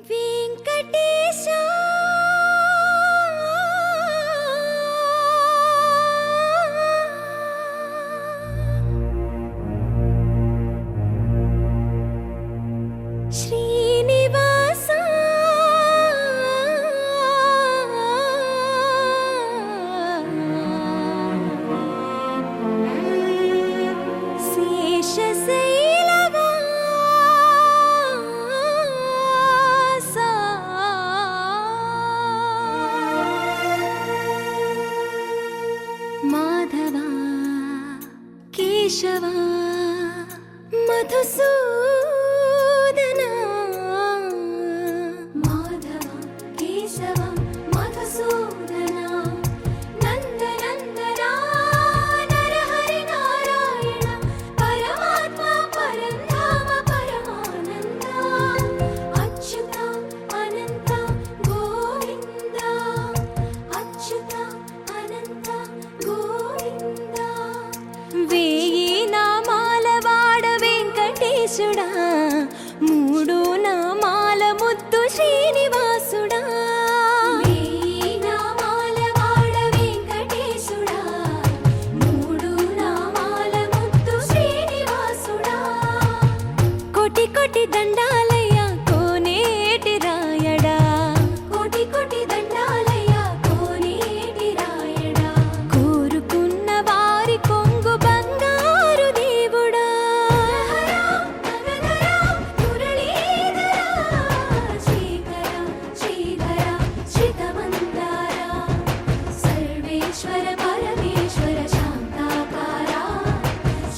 వెంకటేశా శ్రీనివాసా మాధవా కేశవా మధుసూదనా మాధవా కేశవా మధుసూదనా నందనందనా నరహరి నారాయణ పరమాత్మ పరంధామ పరమానంద అచ్యుత అనంత గోవింద అచ్యుత అనంత గోవింద వేయి నామాల వాడ వెంకటేశుడా మూడు నామాల ముద్దు శ్రీనివాసుడా వేయి నామాల వాడ వెంకటేశుడా మూడు నామాల ముద్దు శ్రీనివాసుడా కోటి కోటి దండాలయ్య కోనేటి రాయడా కోటి కోటి దండాలయ్య కోనేటి రాయడా కోరుకున్న వారి కొంగు బంగారు దేవుడా శ్రీకర శ్రీధర శ్రితమందార సర్వేశ్వర పరమేశ్వర శాంతాకార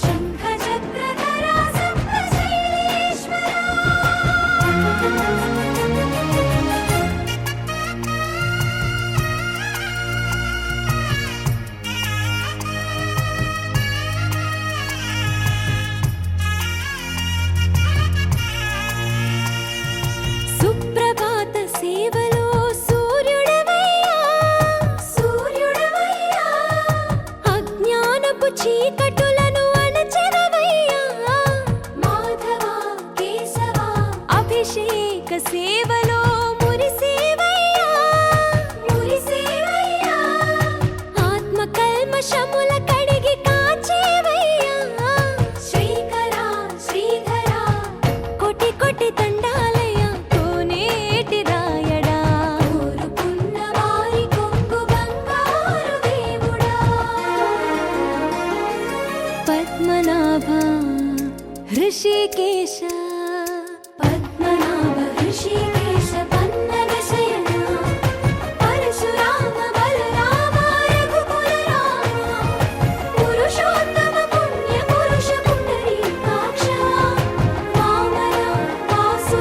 శంఖ చక్రధర సప్త శైలేశ్వర సుప్రభాత సేవలో సూర్యుడవయ్యా సూర్యుడవయ్యా అజ్ఞానపు చీకటులను అణచెదవయ్యా మాధవా కేశవా అభిషేక సేవలో మురిసేవయ్యా మురిసేవయ్యా ఆత్మ కల్మషముల కడిగి కాచేవయ్యా శ్రీకర శ్రీధర కోటి కోటి దండాలయ్య కోనేటి రాయడా కోరుకున్న వారి కొంగు బంగారు దేవుడా పద్మనాభ హృషికేశ పద్మనాభ హృషికేశ పన్నగ శయన పరశురామ బలరామ రఘుకుల రామ పురుషోత్తమ పుణ్య పురుష పుండరీకాక్ష వామన వాసుదేవ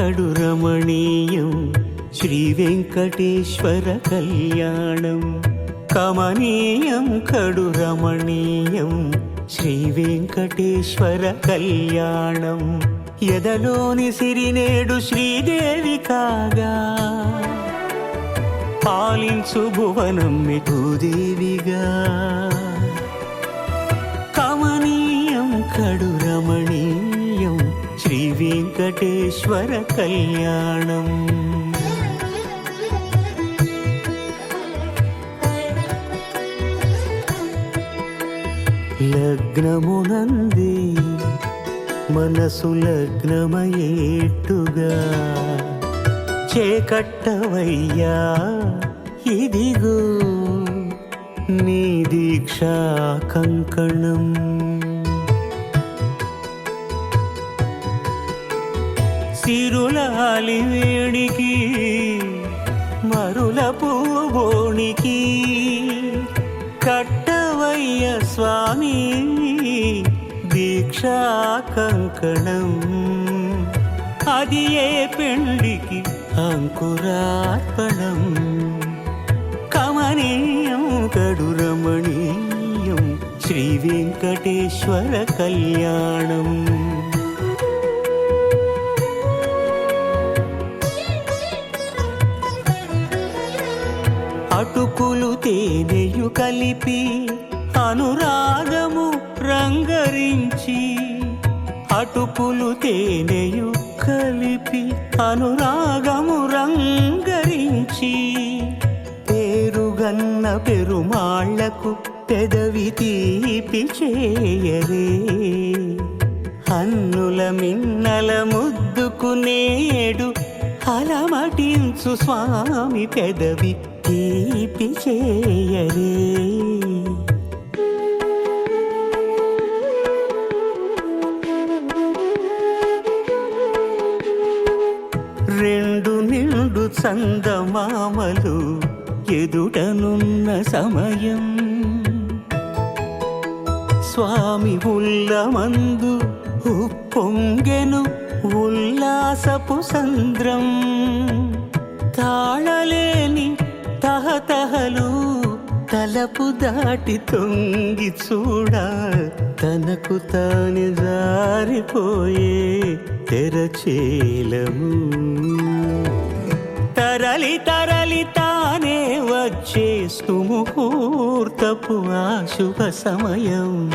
కడు రమణీయం శ్రీ వెంకటేశ్వర కళ్యాణం. కమనీయం కడు రమణీయం శ్రీ వెంకటేశ్వర కళ్యాణం. ఎదలోని సిరినేడు శ్రీదేవి కాగా పాలించు భువనం భూదేవిగా. కమనీయం కడు రమణీయం శ్రీ వెంకటేశ్వర కళ్యాణం. లగ్నమునందే మనసు లగ్నమయేట్టుగా చేకట్టవయ్యా ఇదిగో నీ దీక్షా కంకణం. సిరులాలి వేడికి మరుల పూబోనికి కట్టవయ్య స్వామి దీక్షా కంకణం. అది ఏ పెండికి అంకురార్పణం. కమనీయం కడు రమణీయం శ్రీ వెంకటేశ్వర కళ్యాణం. అటుకులు తేనెయు కలిపి అనురాగము రంగరించి. అటుకులు తేనెయు కలిపి అనురాగము రంగరించి. పేరుగన్న పెరుమాళ్లకు పెదవి తీపి చేయరే. అన్నుల మిన్నల ముద్దుకు నేడు అలమటించు స్వామి పెదవి తీపి చేయరే. రెండు నిండు చందమామలు ఎదుటనున్న సమయం. స్వామి ఉల్లమందు ఉప్పొంగెను ఉల్లాసపు సంద్రం. తాళలేని తహతహలు తలపు దాటి తొంగి చూడ తనకు తాని జారిపోయే తెరచేలము. తరలి తరలి తానే వచ్చేస్తు ముహూర్తపు ఆ శుభ సమయం.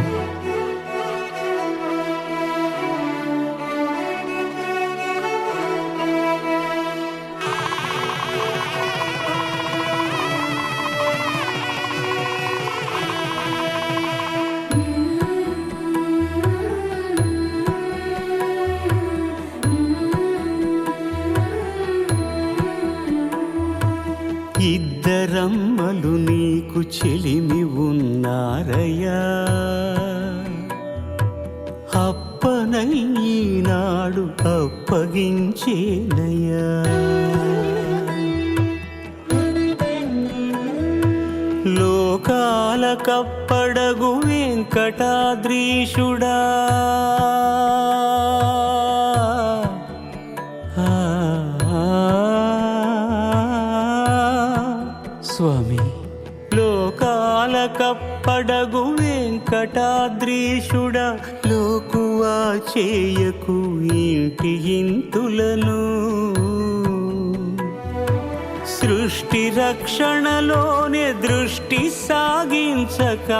ఇద్దరమ్మలు నీకు చెలిమి ఉన్నారయ్యా. అప్పనయ్యనాడు అప్పగించేనయ్యా. లోకాల కప్పడగు వెంకటాద్రీషుడా. స్వామి లోకాల కప్పడగు వెంకటాద్రీషుడా. లోకువా చేయకు ఇంటి ఇంతులను. సృష్టి రక్షణలోనే దృష్టి సాగించక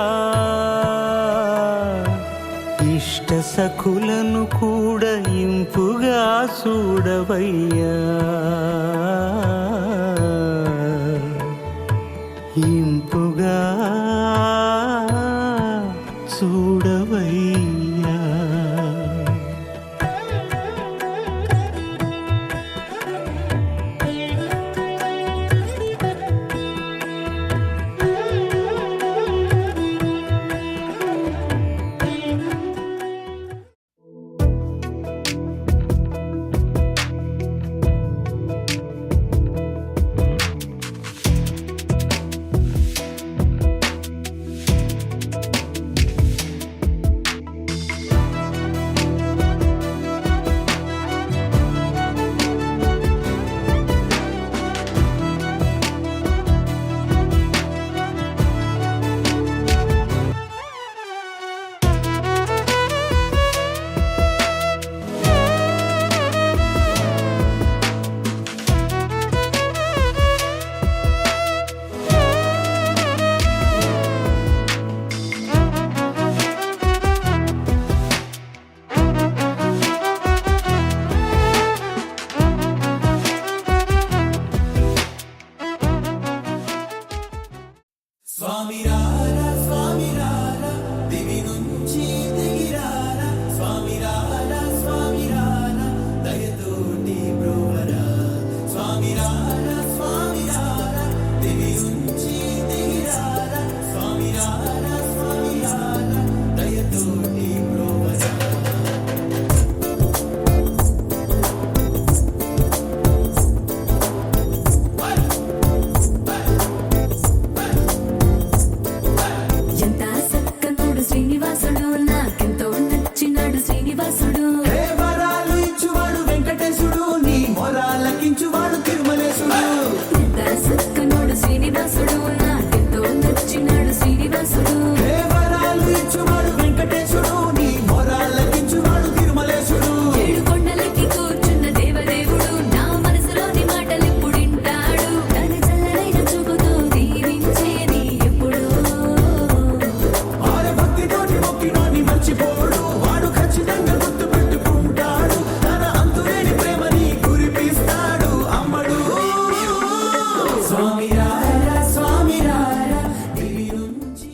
ఇష్ట సఖులను కూడా ఇంపుగా చూడవయ్యా. ఇంపుగా చూడవయ్యా. రారా స్వామి రారా దివి నుంచి దిగిరారా స్వామి రారా దయతోటి బ్రోవరా స్వామి రారా దివి నుంచి దిగిరారా స్వామి రారా దయతోటి బ్రోవరా ఎంత సక్కనోడు శ్రీనివాసుడు నాకెంతో నచ్చినాడు శ్రీనివాసుడు వరాలు ఇచ్చువాడు వెంకటేశుడు నీ మొరాలకించువాడు తిరుమలేశుడు ఎంత సక్కనోడు శ్రీనివాసుడు నాకెంతో నచ్చినాడు శ్రీనివాసుడు వరాలు ఇచ్చువాడు వెంకటేశుడు నీ మొరాలకించువాడు తిరుమలేశుడు ఏడు కొండలకి కూర్చున్న దేవదేవుడు నా మనసులోని మాటలెప్పుడింటాడు తన చల్లనైన చూపుతో దీవించేది ఎప్పుడు ఆర భక్తితోటి మొక్కినోని మర్చిపోడు వాడు ఖచ్చితంగా గుర్తు పెట్టుకుంటాడు తన అంతులేని ప్రేమని కురిపిస్తాడు అమ్మడు స్వామి రారా దివి నుంచి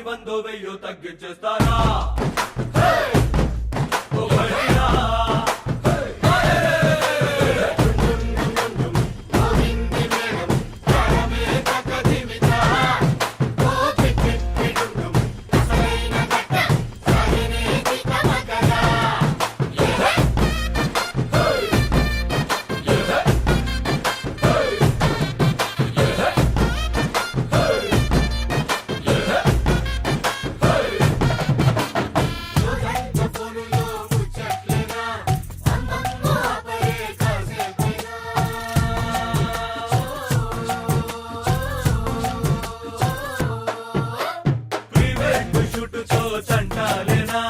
వందో వెయ్యో తగ్గించేస్తారా చంటాలేనా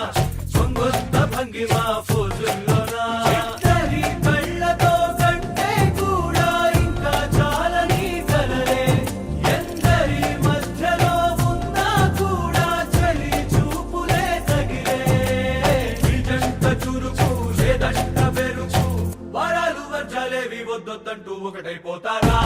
కొంగొత్త భంగిమా ఫోజుల్లోనా ఇద్దరి కళ్ళతో కంటే కూడా ఇంకా చాలని కలలే ఎందరి మధ్యలో ఉన్నా కూడా చలి చూపులే తగిలే నిజంత చురుకు లేదంట బెరుకు వరాలు వర్జాలేవి వద్దొద్దంటూ ఒకటైపోతారా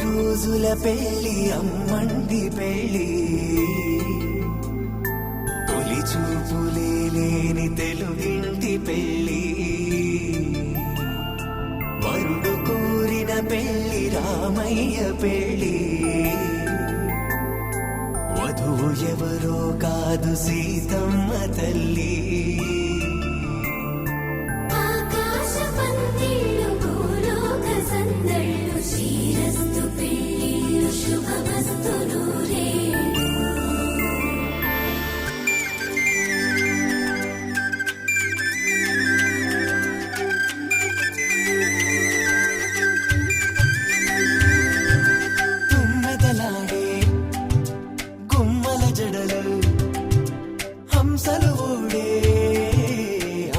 రోజుల పెళ్లి అమ్మండి పెళ్లి తొలి చూపులే లేని తెలుగింటి పెళ్లి వరుడు కోరిన పెళ్లి రామయ్య పెళ్లి వధువు ఎవరో కాదు సీతమ్మ తల్లి ఆకాశ పందిళ్ళు భూలోక సందళ్ళు శ్రీరస్తు పెళ్ళిళ్ళు శుభమస్తు నూరే తుమ్మెదలాడే గుమ్మల జడలు హంసలు ఊడే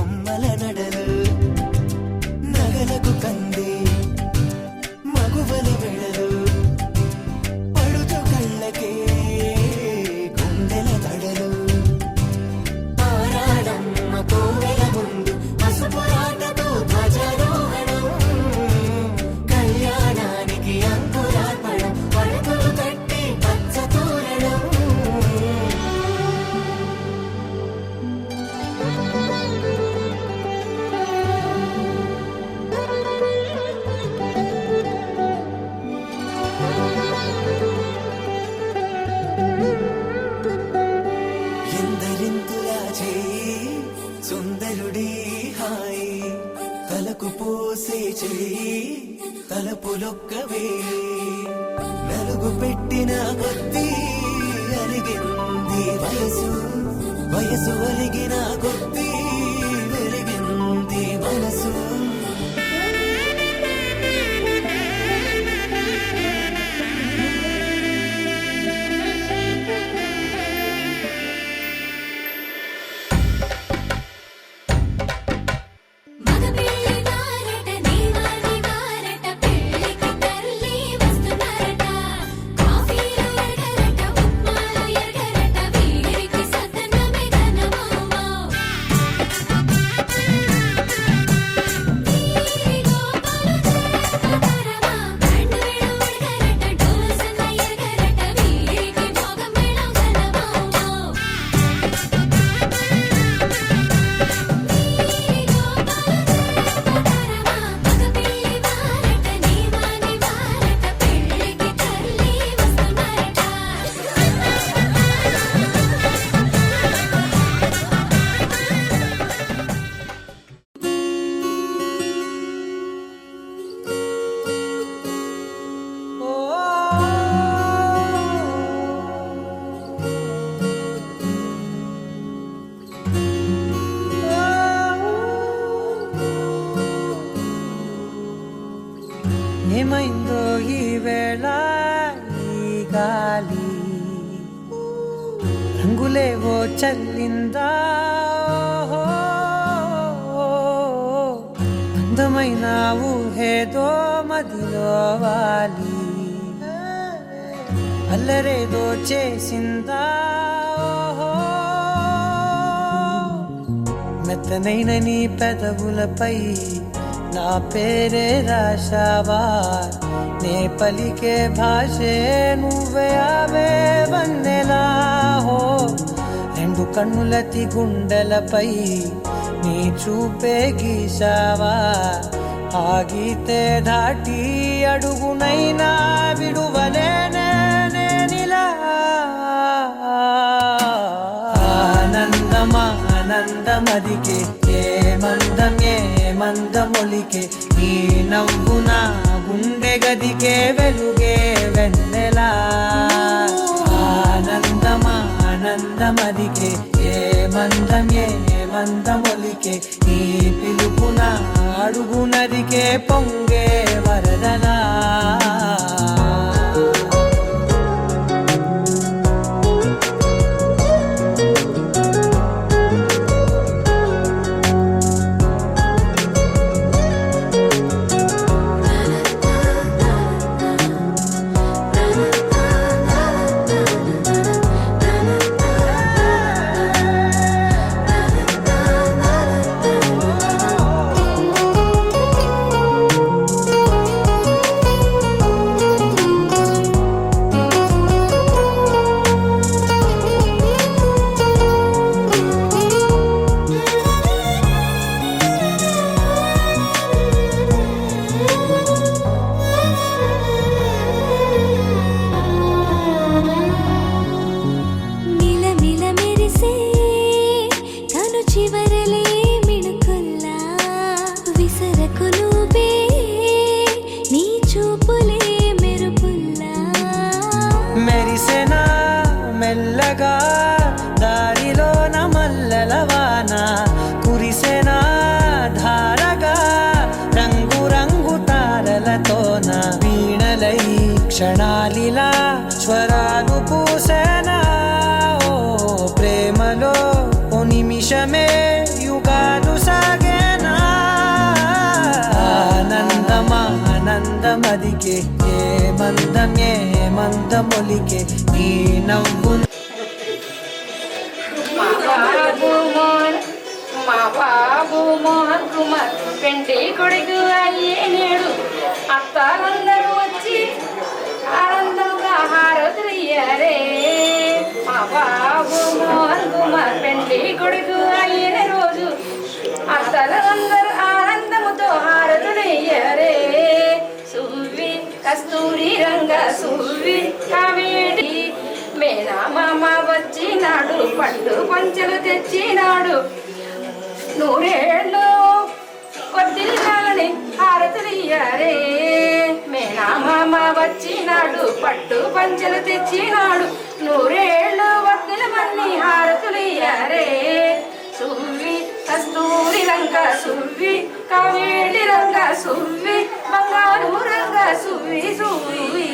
అమ్మల నడలు నగలకు కంది మగువల వెడలు పడుచు కళ్ళకే గుండెల తడలు ఆరాడమ్మ కోవెల ముందు పసుపు రాటతో ధ్వజారోహణం కళ్యాణానికి అంకురార్పణం పడకలు కట్టి పచ్చ తోరణం ఎందరింతులా చేయి సుందరుడి హాయి తలకు పోసే చేయి తలపులొక్కవే నలుగు పెట్టిన కొద్దీ అలిగింది వయసు వయసు అలిగిన కొద్దీ వెలిగింది మనసు మగ పెళ్లి వారట నీవాని వారట పెళ్లికి తల్లి వస్తున్నారట కాఫీలు ఎరగరట ఉప్మాలు ఎరగరట వీరికి సద్దనమే ఘనమౌమౌ వీరి గోపాలు చేస్తారమా బ్యాండ్ మేళం ఎరగరట డోలు సన్న ఎరగరట వీరికి భోగం మేళం ఘనమౌమౌ మగ పెళ్లి వారట నీవాని వారట పెళ్లికి తల్లి వస్తున్నారట ఏమైందో ఈ వేళ ఈ గాలి రంగులేవో చల్లిందా ఓహో, అందమైన ఊహేదో మదిలో వాలి అల్లరేదో చేసిందా ఓహో, మెత్తనైన నీ పెదవులపై నా పేరే రాశావా నే పలికే భాషే నువ్వే ఆవే వన్నెలా హో రెండు కన్నులతి గుండెలపై నీ చూపే గీశావా ఆగితే దాటి అడుగునైనా విడువలేనే నేనిలా ఆనందమా ఆనందమదికే ఏ మందమొలికే నీ నవ్వు నా గుండె గదికే వెలుగే వెన్నెలా ఆనందమా ఆనందమదికే ఏ మందమొలికే నీ పిలుపున అడుగునదికే పొంగే వరదలా మెల్లగా దారిలోన మల్లెలవాన కురిసెనా ధారగా రంగు రంగు తారలతోన వీణలై క్షణాలిలా స్వరాలు పూసెనా ఓ ప్రేమలో మదికే ఏ మందమొలికే ఈ నవ్వు మా బాబు మోహన్ కుమార్ పెంటి కొడుకు అయ్యే నేడు అత్తాలందరూ వచ్చి ఆనందంగా హారతులయ్యారే. మా బాబు మోహన్ కుమార్ పెంటి కొడుకు అయిన రోజు అత్తలందరూ ఆనందముతో హారతులయ్యారే. సువ్వి కస్తూరి రంగ సువ్వి కావేటి మేనమామ వచ్చినాడు పట్టు పంచెలు తెచ్చినాడు నూరేళ్ళు వర్ధిల్లాలని హారతులియ్యారే. మేనమామ వచ్చినాడు పట్టు పంచెలు తెచ్చినాడు నూరేళ్ళు వర్ధిల్లమని హారతులియ్యారే. సువ్వి కస్తూరి రంగ సువ్వి కావేటి రంగ సువ్వి బంగారు రంగ సువ్వి సువ్వి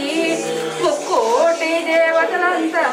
ముక్కోటి దేవతలంతా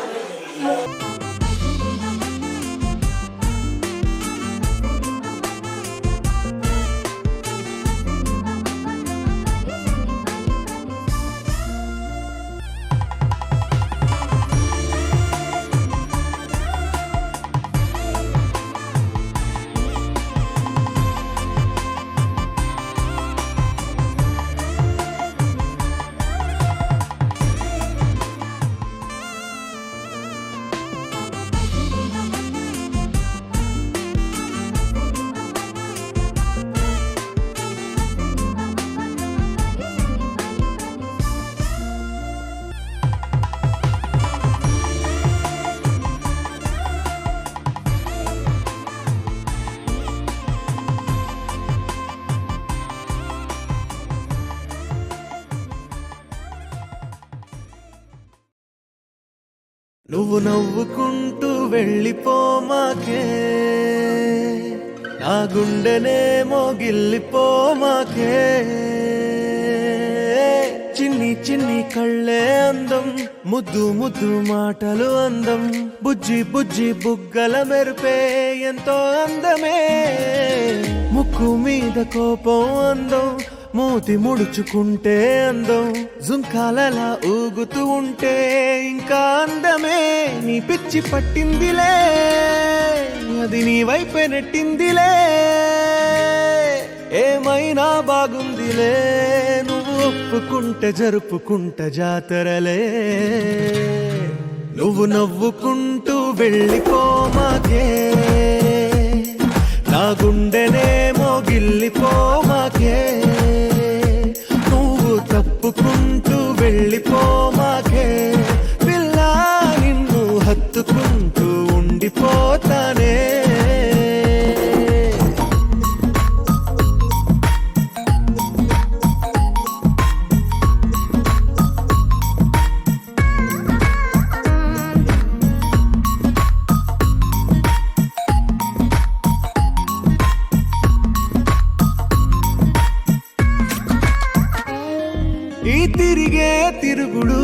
నువ్వు నవ్వుకుంటూ వెళ్ళిపోమాకే నా గుండెనేమో గిల్లిపోమాకే చిన్ని చిన్ని కళ్ళే అందం ముద్దు ముద్దు మాటలు అందం బుజ్జి బుజ్జి బుగ్గల మెరుపే ఎంతో అందమే ముక్కు మీద కోపం అందం మూతి ముడుచుకుంటే అందం జుంకాలలా ఊగుతూ ఉంటే ఇంకా అందమే నీ పిచ్చి పట్టిందిలే అది నీ వైపే నెట్టిందిలే ఏమైనా బాగుందిలే నువ్వు ఒప్పుకుంటే జరుపుకుంటా జాతరలే నువ్వు నవ్వుకుంటూ వెళ్ళిపోమాకే నా గుండెనేమో గిల్లిపోమాకే నువ్వు తప్పుకుంటూ వెళ్ళిపోమాకే పిల్ల నిన్ను హత్తుకుంటూ ఉండిపోతానే ఈ తిరిగే తిరుగుడు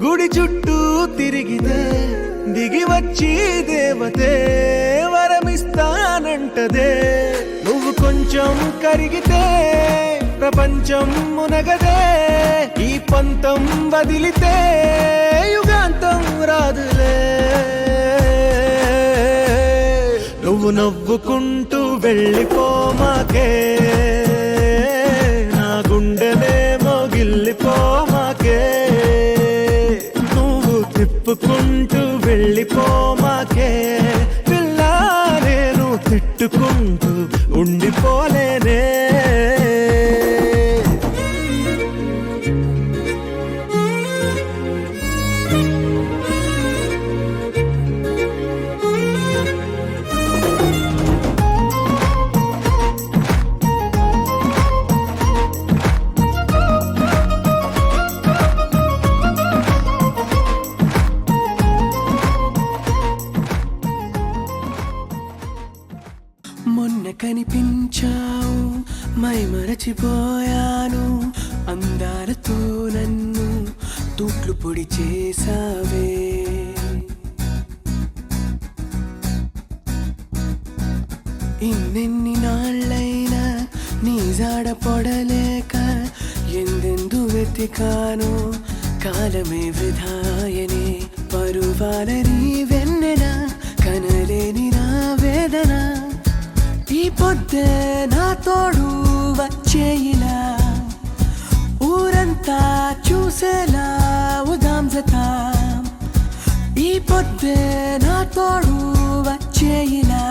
గుడి చుట్టూ తిరిగితే దిగి వచ్చి దేవతే వరమిస్తానంటదే నువ్వు కొంచెం కరిగితే ప్రపంచం మునగదే ఈ పంతం వదిలితే యుగాంతం రాదులే నువ్వు నవ్వుకుంటూ వెళ్ళిపోమాకే నా గుండెనేమో గిల్లిపోమాకే నువ్వు తిప్పుకుంటూ వెళ్ళిపోమాకే పిల్ల నేను తిట్టుకుంటూ ఉండిపోలేనే మొన్న కనిపించావు మై మరచిపోయాను అందాలతో నన్ను తూట్లు పొడి చేసావే ఇన్నెన్ని నాళ్ళైనా నీ జాడ పొడలేక ఎందెందు వెతికాను కాలమే వృధాయనే పరువాలని వెన్నెల కనలేని నా వేదన ఈ పొద్దే నా తోడు వచ్చేయిలా ఊరంతా చూసేలా ఉదాం జతాం ఈ పొద్దే నా తోడు వచ్చేయిలా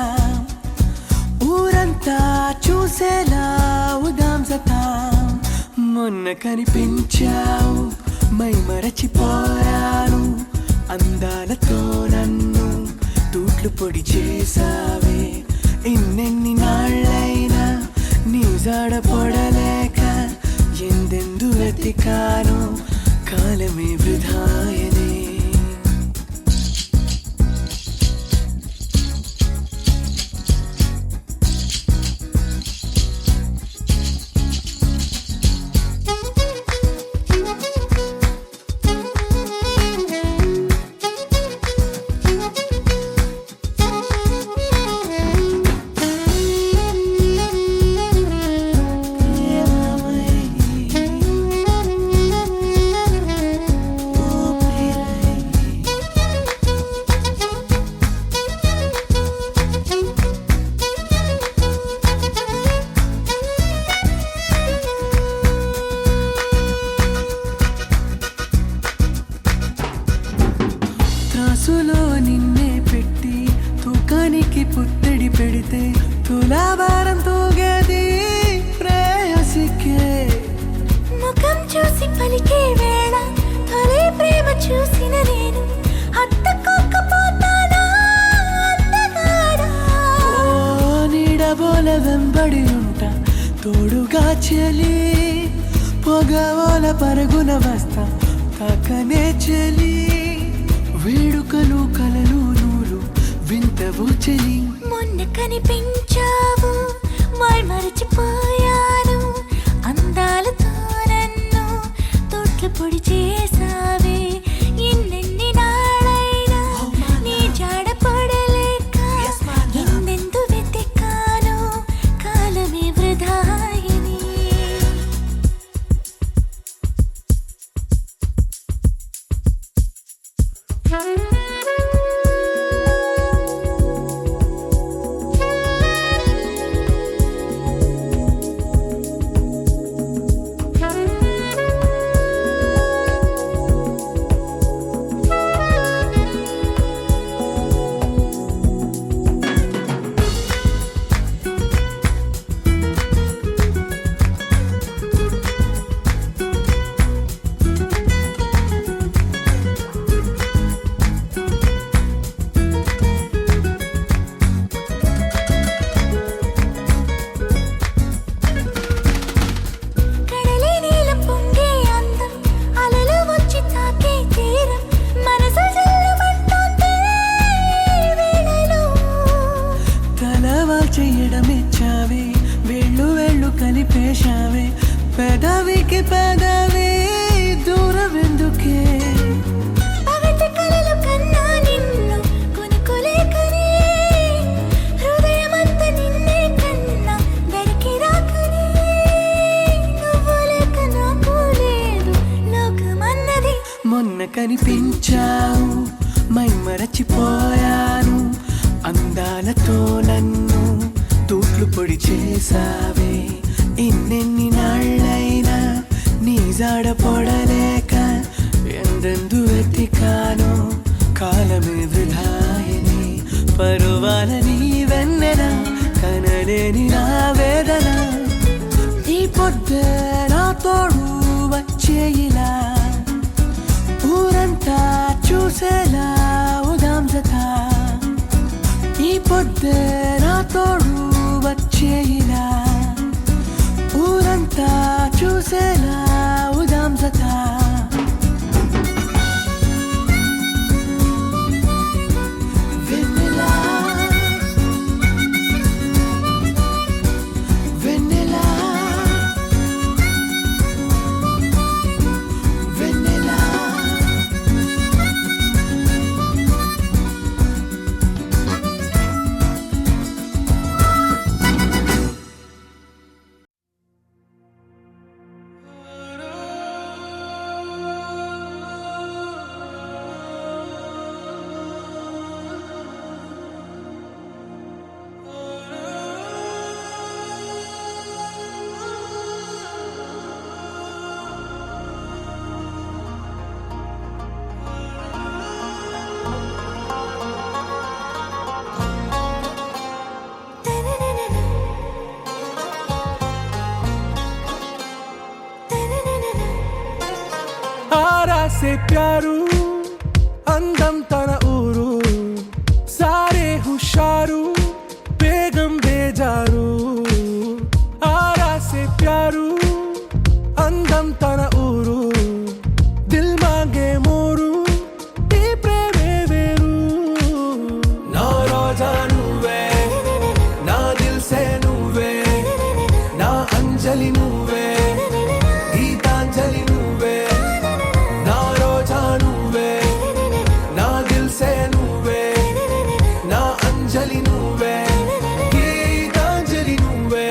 ఊరంతా చూసేలా ఉదాం జతాం మొన్న కనిపించావు మై మరచిపోయాను అందాలతో నన్ను తూట్లు పొడి చేసావే ఇన్నెన్ని నాళ్ళైనా నీ జాడ పొడలేక ఎందెందు వెతికాను కాలమే వృధాయనే త్రాసులో నిన్నే పెట్టి తూకానికి పుత్తడి పెడితే తులాభారం తూగేది ప్రేయసికే ముఖం చూసి పలికే వేళ తొలి ప్రేమ చూసిన నేను హత్తుకోకపోతానా అందగాడా ఓ నీడబోల వెంబడి ఉంటా తోడుగా చెలి పొగవోల పరుగున వస్తా తాకనే చెలి వేడుకలు కలలు నూలు వింతవు చెలి మొన్న కనిపించావు మై మరచిపోయాను అందాలతో నన్ను తోట్లు పొడి చేసావే ఎన్నెన్ని నాళ్ళైనా నీ జాడ పడలేక ఎందెందు వెతికాను కాలమే వృధాయని కడలి నీలం పొంగే అందం అలలు వచ్చి తాకే తీరం మనసు జల్లుమంటోంది ఈ వేళలో తలవా చెయ్యడమిచ్చావే వేళ్ళు వేళ్ళు కలిపేశావే పెదవికి పెదవి దూరం ఎందుకే పగటి కలలు కన్నా నిన్ను కొనుక్కోలేకనే హృదయమంతా నిన్నే కన్నా దరికి రాకనే నువ్వు లేక నాకు లేదు లోకమన్నది మొన్న కనిపించావు మై మరచిపోయాను అందాలతో నన్ను తూట్లు పొడి చేసావే ఇన్నెన్ని నాళ్ళైనా నీ జాడ పొడలేక ఎందెందు వెతికాను కాలమే వృధాయని పరువాలని వెన్నెల కనలేని నా వేదన ఈ పొద్దే నా తోడు వచ్చేయిలా ఊరంతా చూసేలా ఉదాం జతాం ఈ పొద్దే నా తోడు వచ్చేయిలా ఊరంతా చూసేలా ఉదాం జతాం వెన్నెలా వెన్నెలా వెన్నెలా సే ప్యారు అందం తన ఊరు సారే హుషారు బేగం బేజారు ఆరా సే ప్యారు అందం తన ఊరు దిల్ మాంగే మోరు ఈ ప్రేమే వేరు నా రోజా నువ్వే నా దిల్ సే నువ్వే నా అంజలి నువ్వే గీతాంజలి నువ్వే నా రోజా నువ్వే నా దిల్ సే నువ్వే నా అంజలి నువ్వే గీతాంజలి నువ్వే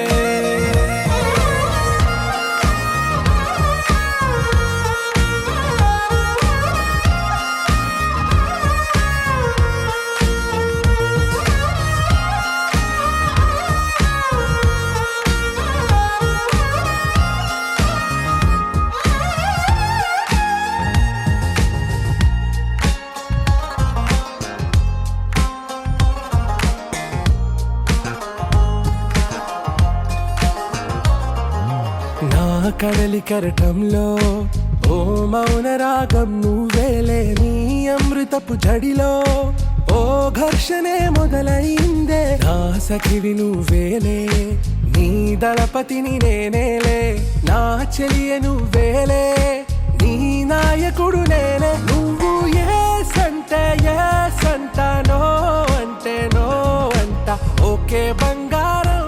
నా కడలి కరటంలో ఓ మౌన రాగం నువ్వేలే నీ అమృతపు జడిలో ఓ ఘర్షణే మొదలైందే నా సఖివి నువ్వేలే నీ దళపతిని నేనేలే నా చెలియ నువ్వేలే నీ నాయకుడు నేనే నువ్వు ఏ సంట నో అంటే నో అంట ఓకే బంగారం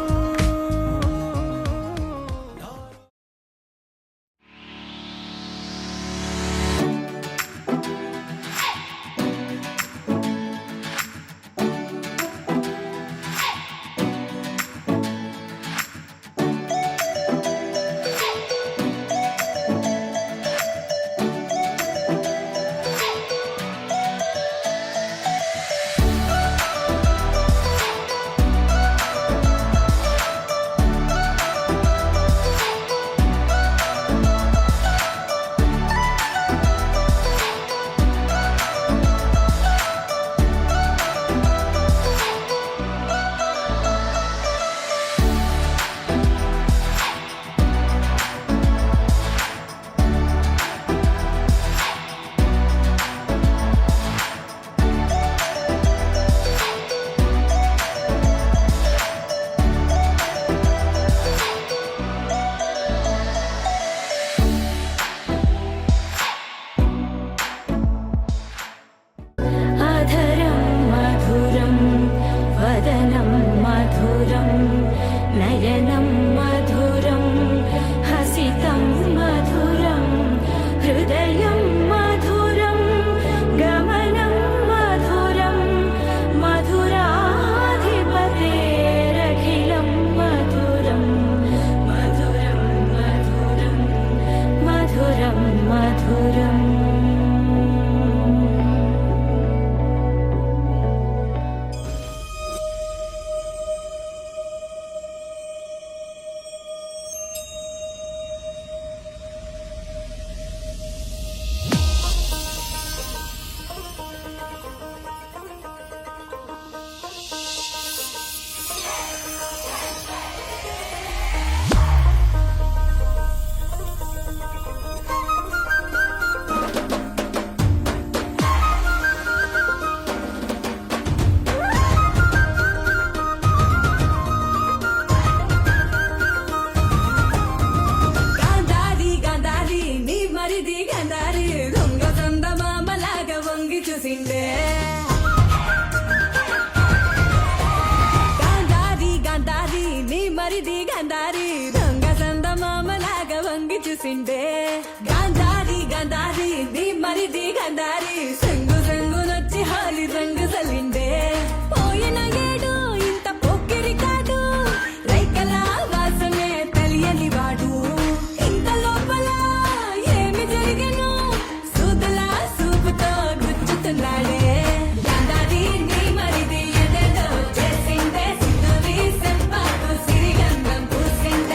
అధరం మధురం వదనం మధురం నయనం మధురం హసితం మధురం హృదయం మధురం గమనం మధురం మధురాధిపతేరఖిలం మధురం మధురం మధురం మధురం మధురం గాంధారి గాంధారి నీ మరిది గాంధారి దొంగ చందమామలాగా వంగి చూసిండే గాంధారి గాంధారి నీ మరిది గాంధారి దొంగ చందమామలాగా వంగి చూసిండే గాంధారి గాంధారి నీ మరిది గాంధారి సంగు సంగునొచ్చి హాలి రంగు చల్లిండే పోయిన ఏడు ఇంత పొక్కిరి కాదు రైకల వాసనే తెలియని వాడు ఇంత లోపల ఏమి జరిగను సూదులా సూపుతో గుచ్చుతున్నాడే గాంధారి నీ మరిది ఎదేదో చేసిందే సింధువి సెంపాకు సిరిగంధం పూసిందే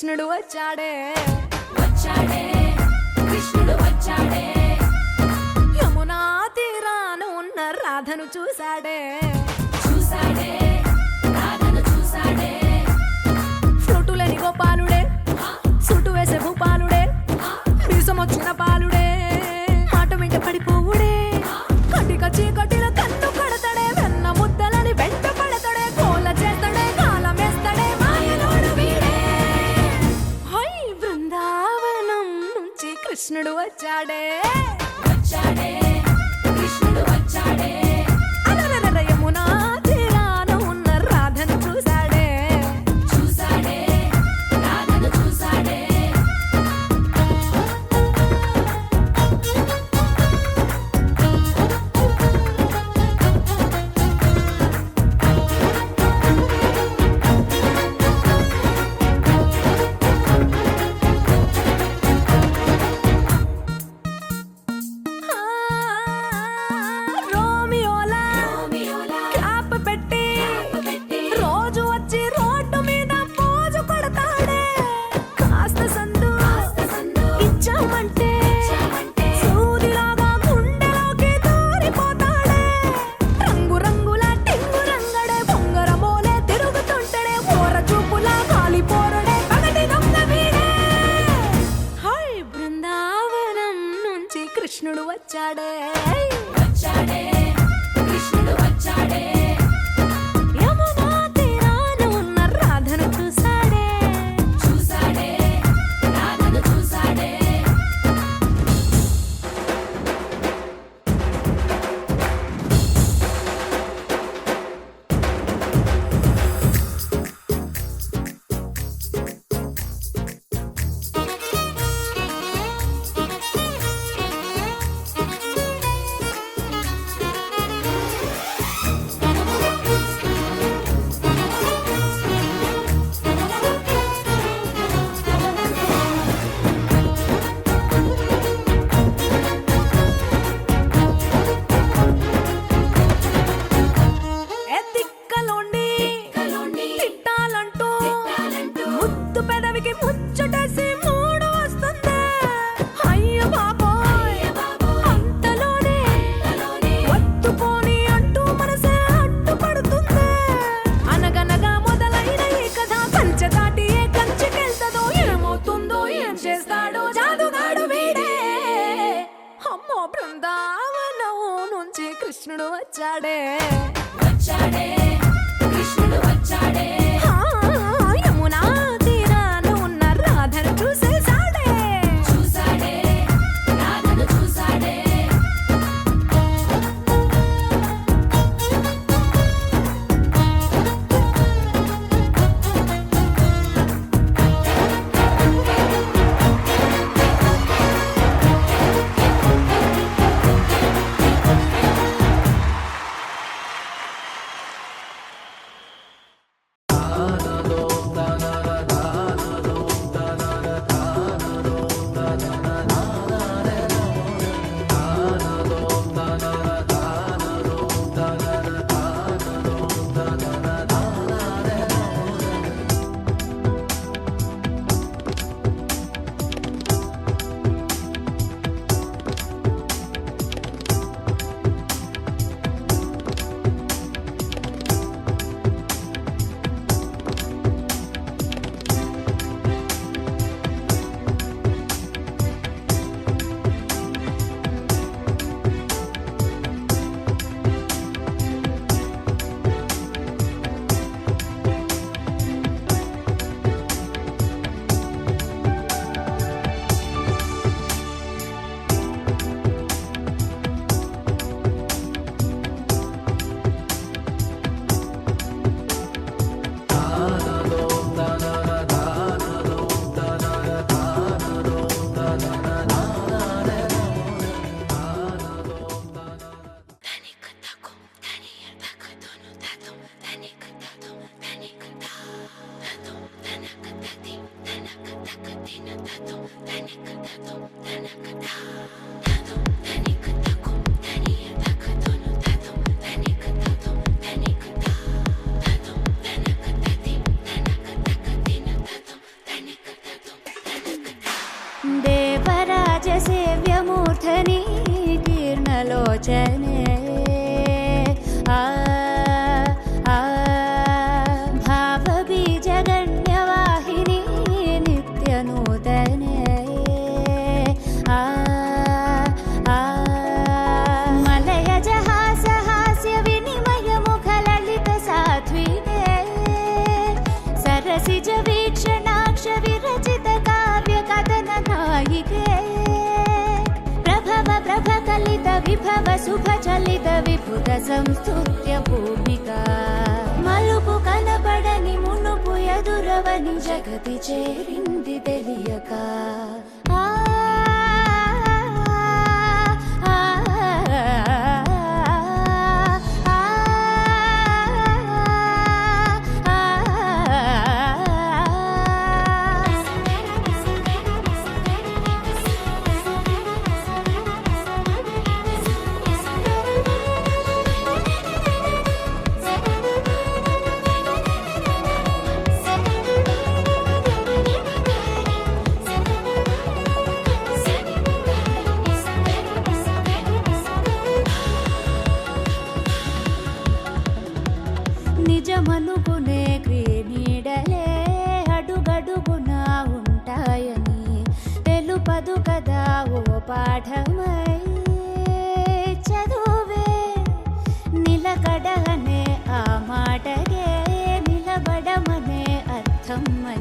కృష్ణుడు వచ్చాడే వచ్చాడే కృష్ణుడు వచ్చాడే యమునా తీరాన ఉన్న రాధను చూశాడే చూసాడే రాధను చూసాడే ఫ్లూటులేని గోపాలుడే సుటు వేసే భూపాలుడే మీసమొచ్చిన పాలుడే మాట వెంట పడిపోవుడే కటిక చీకటిలో కన్ను కడతాడే వెన్న ముద్దలని వెంట పడతాడే కోల చేస్తాడే కాలమేస్తాడే మాయలోడు వీడే హై బృందావనం నుంచి కృష్ణుడు వచ్చాడే వచ్చాడే కృష్ణుడు వచ్చాడే అలరర యమునా తీరాన ఉన్న రాధను చూశాడే చూసాడే రాధను చూసాడే ఆ, రోమియోలా రోమియోలా క్యాప్ పెట్టి పెట్టి రోజు వచ్చి రోడ్డు మీద పోజు కొడతాడే కాస్త సందు సందు ఇచ్చామంటే ఇచ్చామంటే సూదిలాగా గుండెలోకి దూరిపోతాడే రంగు రంగుల టింగు రంగడే బొంగరమోలే తిరుగుతుంటడే ఓర చూపులా కాలిపోరడే పగటి దొంగ వీడే హై బృందావనం నుంచి కృష్ణుడు వచ్చాడే వచ్చాడే కృష్ణుడు వచ్చాడే యమునా తీరాన ఉన్న రాధను చూశాడే చూసాడే రాధను చూసాడే ఎత్తిక్కలోండి కలోండి తిట్టాలంటూ తిట్టాలంటూ ముద్దు పెదవికి ముచ్చటేసి మూడు వస్తుంది అయ్య బాబోయ్ అంతలోనే కలోని వత్తుకోని అంటూ మనసే అడ్డుపడుతుంది అనగనగా మొదలైన ఈ కథ కంచె దాటి ఏ కంచెకెళ్తదో ఏమవుతుందో ఏం చేస్తాడో జాదుగాడు వీడే అమ్మో బృందావనం నుంచి కృష్ణుడు వచ్చాడే వచ్చాడే కృష్ణుడు వచ్చాడే ఆ, యమునా తీరాన ఉన్న రాధను చూసేశాడే చూసాడే రాధను చూసాడే Danica. సుధామథని కీర్ణలోచనే ఆ భావబీజగణ్యవాహిని నిత్యనూతనే మలయజహాసహాస్య వినిమయ ముఖలలిత సాత్వికే సరసిజ వీక్షణాక్ష విరచిత కావ్య కథన నాయికే ప్రభవ ప్రభ కలిత విభవ శుభ చలిత విభుత సంస్తుత్య భూమికా మలుపు కనబడని మునుపు ఎదురవని జగతి చేరింది తెలియక నిజమనుకునే క్రీనీడలే అడుగడుగునా ఉంటాయని తెలుపదు కదా ఓ పాఠమై చదువే నిలకడనే ఆ మాటగే నిలబడమనే అర్థమై